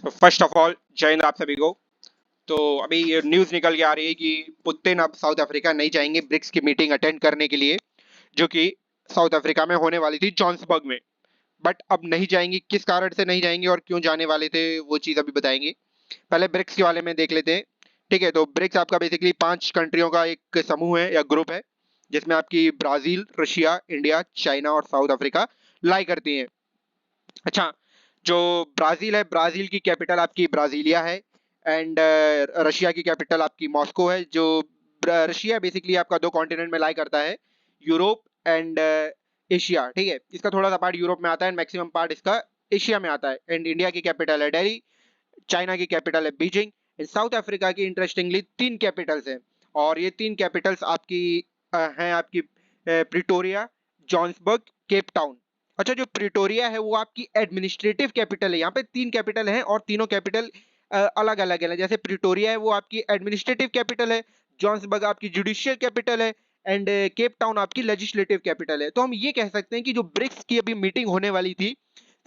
तो first of all जय हिंद आप सभी को। तो अभी ये न्यूज़ निकल के आ रही है कि पुतिन अब साउथ अफ्रीका नहीं जाएंगे ब्रिक्स की मीटिंग अटेंड करने के लिए, जो कि साउथ अफ्रीका में होने वाली थी जोहान्सबर्ग में। बट अब नहीं जाएंगे, किस कारण से नहीं जाएंगे और क्यों जाने वाले थे वो चीज़ अभी बताएंगे। पहले ब्रिक्स के बारे में देख लेते हैं। ठीक है, तो ब्रिक्स आपका बेसिकली 5 कंट्रियों का एक समूह है या ग्रुप है, जिसमें आपकी ब्राजील, रशिया, इंडिया, चाइना और साउथ अफ्रीका लाई करती हैं। अच्छा, जो ब्राजील है, ब्राजील की कैपिटल आपकी ब्राजीलिया है। एंड रशिया की कैपिटल आपकी मॉस्को है। जो रशिया बेसिकली आपका 2 कॉन्टिनेंट में लाई करता है, यूरोप एंड एशिया। ठीक है, इसका थोड़ा सा पार्ट यूरोप में आता है, मैक्सिमम पार्ट इसका एशिया में आता है। एंड इंडिया की कैपिटल है दिल्ली, चाइना की कैपिटल है बीजिंग। साउथ अफ्रीका की इंटरेस्टिंगली 3 कैपिटल्स हैं, और ये 3 कैपिटल्स आपकी हैं आपकी प्रिटोरिया, जोहान्सबर्ग, केप टाउन। अच्छा, जो प्रिटोरिया है वो आपकी एडमिनिस्ट्रेटिव कैपिटल है। यहाँ पे 3 कैपिटल हैं और तीनों कैपिटल अलग अलग है। जैसे प्रिटोरिया है वो आपकी एडमिनिस्ट्रेटिव कैपिटल है, जोहान्सबर्ग आपकी जुडिशियल कैपिटल है, एंड केप टाउन आपकी लेजिस्लेटिव कैपिटल है। तो हम ये कह सकते हैं कि जो ब्रिक्स की अभी मीटिंग होने वाली थी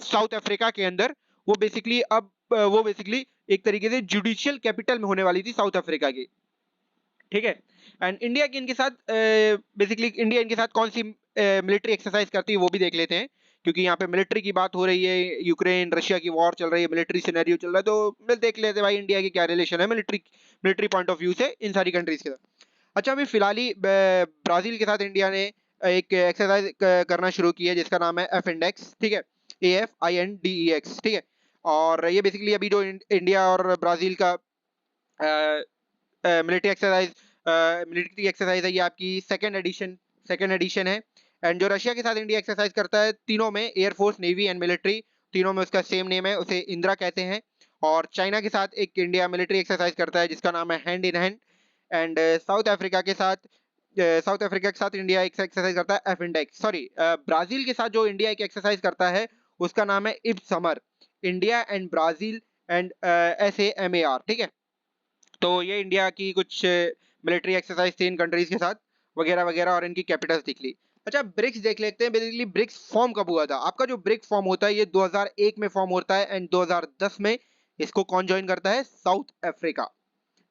साउथ अफ्रीका के अंदर, वो बेसिकली एक तरीके से जुडिशियल कैपिटल में होने वाली थी साउथ अफ्रीका की। ठीक है, एंड इंडिया की इनके साथ बेसिकली इंडिया इनके साथ कौन सी मिलिट्री एक्सरसाइज करती है वो भी देख लेते हैं, क्योंकि यहाँ पे मिलिट्री की बात हो रही है, यूक्रेन रशिया की वॉर चल रही है, मिलिट्री सिनेरियो चल रहा है। तो देख लेते हैं भाई इंडिया की क्या रिलेशन है military military point of view से इन सारी कंट्रीज के साथ। अच्छा, अभी फिलहाल ही ब्राजील के साथ इंडिया ने एक एक्सरसाइज करना शुरू की है जिसका नाम है एफ इंडेक्स। ठीक है, AFINDEX। ठीक है, और ये बेसिकली अभी जो इंडिया और ब्राजील का मिलिट्री एक्सरसाइज है, ये आपकी सेकेंड एडिशन है। एंड जो रशिया के साथ इंडिया एक्सरसाइज करता है, तीनों में एयरफोर्स, नेवी एंड मिलिट्री, तीनों में उसका सेम नेम है, उसे इंदिरा कहते हैं। और चाइना के साथ एक इंडिया मिलिट्री एक्सरसाइज करता है जिसका नाम है hand in hand. And south Africa के साथ इंडिया एक एक्सरसाइज करता है एफ इंडेक्स, सॉरी, ब्राजील के साथ जो इंडिया एक एक्सरसाइज करता है उसका नाम है इब summer, India and Brazil and SAMAR। ठीक है, तो ये इंडिया की कुछ मिलिट्री एक्सरसाइज थी इन कंट्रीज के साथ, वगैरह वगैरह, और इनकी कैपिटल्स दिख ली। अच्छा, ब्रिक्स देख लेते हैं। बेसिकली ब्रिक्स फॉर्म कब हुआ था। आपका जो ब्रिक्स फॉर्म होता है ये 2001 में फॉर्म होता है, एंड 2010 में इसको कौन ज्वाइन करता है, साउथ अफ्रीका।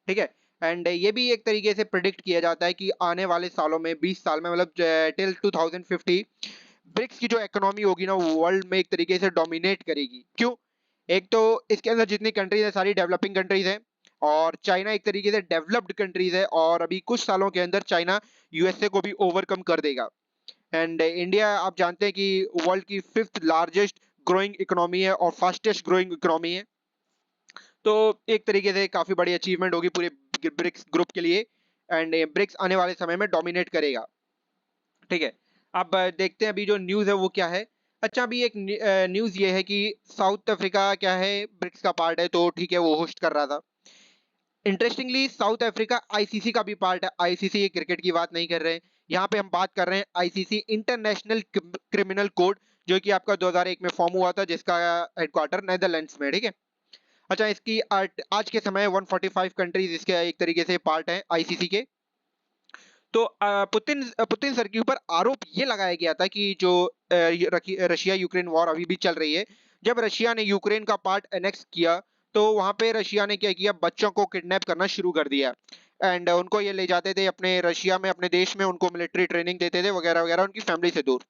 ठीक है, एंड ये भी एक तरीके से प्रिडिक्ट किया जाता है कि आने वाले सालों में, 20 साल में, मतलब टिल 2050, ब्रिक्स की जो इकोनॉमी होगी ना, वर्ल्ड में एक तरीके से डोमिनेट करेगी। क्यों? एक तो इसके अंदर जितनी कंट्रीज है सारी डेवलपिंग कंट्रीज हैं, और चाइना एक तरीके से डेवलप्ड कंट्रीज है, और अभी कुछ सालों के अंदर चाइना USA को भी ओवरकम कर देगा। एंड इंडिया आप जानते हैं कि वर्ल्ड की 5th लार्जेस्ट ग्रोइंग इकोनॉमी है और फास्टेस्ट ग्रोइंग इकोनॉमी है। तो एक तरीके से काफी बड़ी अचीवमेंट होगी पूरे ब्रिक्स ग्रुप के लिए, एंड ब्रिक्स आने वाले समय में डोमिनेट करेगा। ठीक है, अब देखते हैं अभी जो न्यूज़ है वो क्या है। अच्छा, अभी एक न्यूज़ ये है कि साउथ अफ्रीका क्या है, ब्रिक्स का पार्ट है, तो ठीक है वो होस्ट कर रहा था। इंटरेस्टिंगली साउथ अफ्रीका ICC का भी पार्ट है। ICC, ये क्रिकेट की बात नहीं कर रहे हैं यहाँ पे, हम बात कर रहे हैं ICC, इंटरनेशनल क्रिमिनल कोड, जो कि आपका 2001 में फॉर्म हुआ था, जिसका हेडक्वार्टर नेदरलैंड्स में। ठीक है, अच्छा, इसकी आज के समय 145 कंट्रीज इसके एक तरीके से पार्ट हैं ICC के। तो पुतिन सर के ऊपर आरोप ये लगाया गया था कि जो रशिया यूक्रेन वॉर अभी भी चल रही है, जब रशिया ने यूक्रेन का पार्ट एनेक्स किया, तो वहां पे रशिया ने क्या किया, बच्चों को किडनैप करना शुरू कर दिया। एंड उनको ये ले जाते थे अपने रशिया में, अपने देश में, उनको मिलिट्री ट्रेनिंग देते थे, वगैरह वगैरह, उनकी फैमिली से दूर।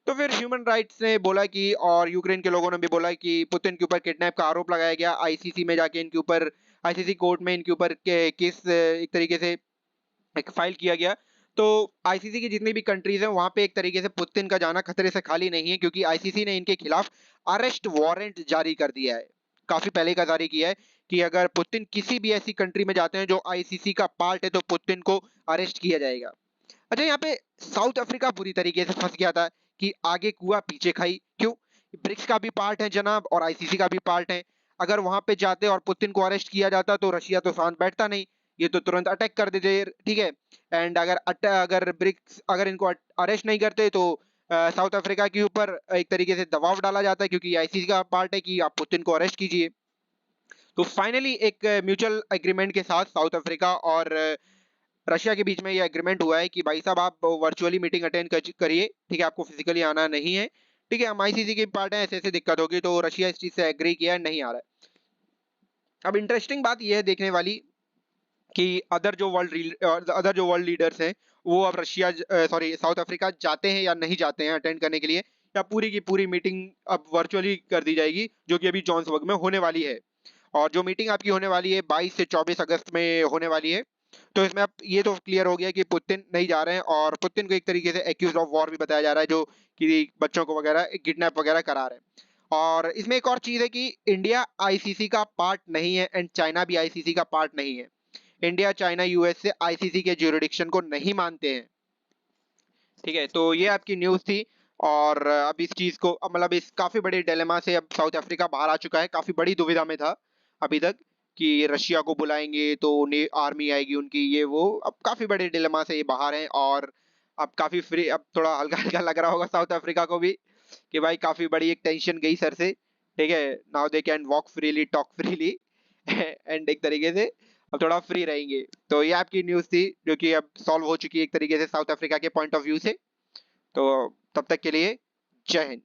तो फिर ह्यूमन राइट्स ने बोला कि, और यूक्रेन के लोगों ने भी बोला कि पुतिन के ऊपर किडनैप का आरोप लगाया गया। ICC में जाके इनके ऊपर, ICC कोर्ट में इनके ऊपर केस एक तरीके से एक फाइल किया गया। तो ICC की जितनी भी कंट्रीज हैं वहां पे एक तरीके से पुतिन का जाना खतरे से खाली नहीं है, क्योंकि ICC ने इनके खिलाफ अरेस्ट वारंट जारी कर दिया है, काफी पहले का जारी किया है, कि अगर पुतिन किसी भी ऐसी कंट्री में जाते हैं जो ICC का पार्ट है, तो पुतिन को अरेस्ट किया जाएगा। अच्छा, यहाँ पे साउथ अफ्रीका बुरी तरीके से फंस गया था कि आगे कुआ पीछे खाई। क्यों? ब्रिक्स का भी पार्ट है जनाब, और ICC का भी पार्ट है। अगर वहां पे जाते और पुतिन को अरेस्ट किया जाता, तो रशिया तो शांत बैठता नहीं, ये तो तुरंत अटैक कर देते। ठीक है, एंड अगर ब्रिक्स अगर इनको अरेस्ट नहीं करते, तो साउथ अफ्रीका के ऊपर एक तरीके से दबाव डाला जाता है, क्योंकि ICC का पार्ट है कि आप पुतिन को अरेस्ट कीजिए। तो फाइनली एक म्यूचुअल एग्रीमेंट के साथ साउथ अफ्रीका और रशिया के बीच में ये एग्रीमेंट हुआ है कि भाई साहब आप वर्चुअली मीटिंग अटेंड करिए। ठीक है, आपको फिजिकली आना नहीं है। ठीक है, हम ICC के पार्ट हैं, ऐसे ऐसे दिक्कत होगी, तो रशिया इस चीज से एग्री किया, नहीं आ रहा है। अब इंटरेस्टिंग बात यह है देखने वाली कि अदर जो वर्ल्ड लीडर्स हैं वो अब सॉरी साउथ अफ्रीका जाते हैं या नहीं जाते हैं अटेंड करने के लिए, या पूरी की पूरी मीटिंग अब वर्चुअली कर दी जाएगी, जो कि अभी जोहान्सबर्ग में होने वाली है। और जो मीटिंग आपकी होने वाली है 22 से 24 अगस्त में होने वाली है। तो इसमें अब ये तो क्लियर हो गया कि पुतिन नहीं जा रहे हैं, और पुतिन को एक तरीके से एक्यूज ऑफ वॉर भी बताया जा रहा है, जो कि बच्चों को वगैरह किडनैप वगैरह करा रहे हैं। और इसमें एक और चीज है कि इंडिया आईसीसी का पार्ट नहीं है एंड चाइना भी आईसीसी का पार्ट नहीं है। इंडिया, चाइना, यूएस से आईसीसी के ज्यूरिडिक्शन को नहीं मानते हैं। ठीक है, तो ये आपकी न्यूज थी। और अब इस चीज को मतलब इस काफी बड़े डिलेमा से अब साउथ अफ्रीका बाहर आ चुका है। काफी बड़ी दुविधा में था अभी तक कि रशिया को बुलाएंगे तो उन्हें आर्मी आएगी उनकी, ये वो। अब काफी बड़े डिलेमा से ये बाहर हैं, और अब काफी फ्री, अब थोड़ा हल्का हल्का लग रहा होगा साउथ अफ्रीका को भी कि भाई काफी बड़ी एक टेंशन गई सर से। ठीक है, now they can walk freely, talk freely and एक तरीके से अब थोड़ा फ्री रहेंगे। तो ये आपकी न्यूज थी जो कि अब सॉल्व हो चुकी है एक तरीके से साउथ अफ्रीका के पॉइंट ऑफ व्यू से। तो तब तक के लिए जय हिंद।